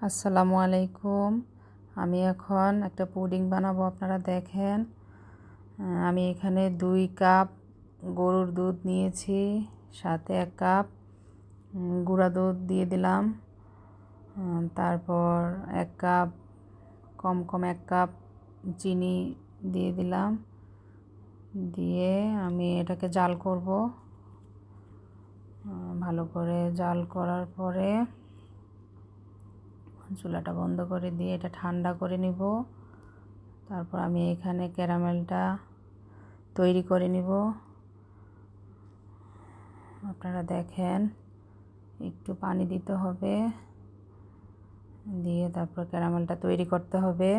আসসালামু আলাইকুম। আমি এখন একটা পুডিং বানাবো, আপনারা দেখেন। আমি এখানে 2 কাপ গরুর দুধ নিয়েছি, সাথে 1 কাপ গুঁড়া দুধ দিয়ে দিলাম। তারপর 1 কাপ কম 1 কাপ চিনি দিয়ে দিলাম। দিয়ে আমি এটাকে জাল করব। ভালো করে জাল করার পরে চুলাটা বন্ধ করে দিয়ে এটা ঠান্ডা করে নিব। তারপর আমি এখানে ক্যারামেলটা তৈরি করে নিব। আপনারা দেখেন, একটু পানি দিতে হবে, দিয়ে তারপর ক্যারামেলটা তৈরি করতে হবে।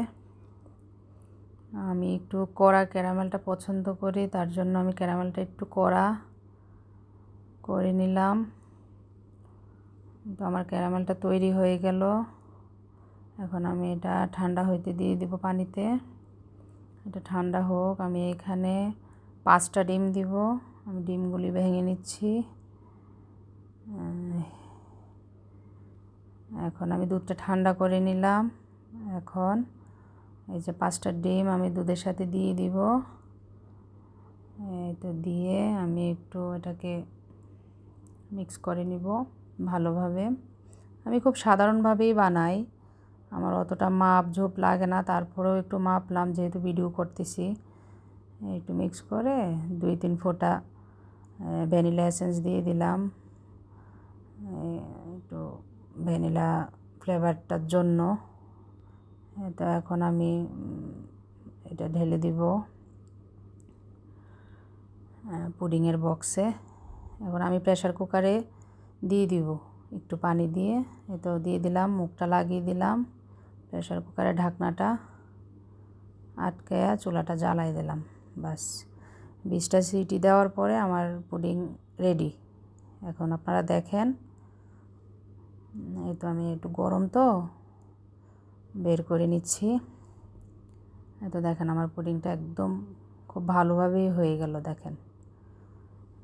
আমি একটু কড়া ক্যারামেলটা পছন্দ করি, তার জন্য আমি ক্যারামেলটা একটু কড়া করে নিলাম। তো আমার ক্যারামেলটা তৈরি হয়ে গেল। এখন আমি এটা ঠান্ডা হইতে দিয়ে দিব পানিতে। এটা ঠান্ডা হোক। আমি এখানে 5টা ডিম দিব। আমি ডিমগুলি ভেঙে নিচ্ছি। এখন আমি দুধটা ঠান্ডা করে নিলাম। এখন এই যে 5টা ডিম আমি দুধের সাথে দিয়ে দিব। তো দিয়ে আমি একটু এটাকে মিক্স করে নিব ভালোভাবে। আমি খুব সাধারণভাবেই বানাই, আমার অতটা মাপ ঝোপ লাগে না, তারপরেও একটু মাপলাম যেহেতু ভিডিও করতেছি। একটু মিক্স করে 2-3 ফোঁটা ভ্যানিলা এসেন্স দিয়ে দিলাম, একটু ভ্যানিলা ফ্লেভারটার জন্য। তো এখন আমি এটা ঢেলে দিব পুডিংয়ের বক্সে। এখন আমি প্রেসার কুকারে দিয়ে দিব একটু পানি দিয়ে। তো দিয়ে দিলাম, মুখটা লাগিয়ে দিলাম, প্রেসার কুকারের ঢাকনাটা আটকায়া চুলাটা জ্বালাই দিলাম। বাস 20টা সিটি দেওয়ার পরে আমার পুডিং রেডি। এখন আপনারা দেখেন, এই তো আমি একটু গরম তো বের করে নিচ্ছি। তো দেখেন আমার পুডিংটা একদম খুব ভালোভাবেই হয়ে গেল। দেখেন,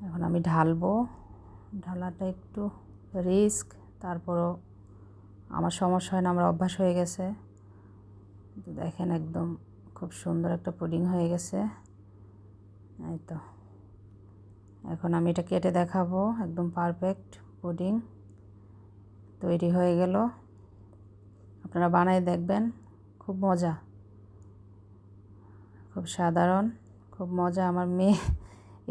এখন আমি ঢালবো। ঢালাটা একটু রিস্ক, তারপরও আমার সমস্যা হয় না, আমার অভ্যাস হয়ে গেছে। তো দেখেন একদম খুব সুন্দর একটা পুডিং হয়ে গেছে। এই তো এখন আমি এটা কেটে দেখাবো। একদম পারফেক্ট পুডিং তৈরি হয়ে গেল। আপনারা বানায় দেখবেন, খুব মজা, খুব সাধারণ, খুব মজা। আমার মেয়ে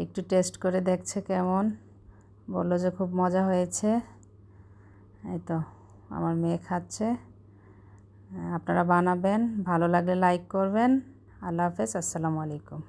একটু টেস্ট করে দেখছে কেমন, বললো যে খুব মজা হয়েছে। এই তো আমার মেয়ে খাচ্ছে। আপনারা বানাবেন, ভালো লাগলে লাইক করবেন। আল্লাহ হাফেজ, আসসালামু আলাইকুম।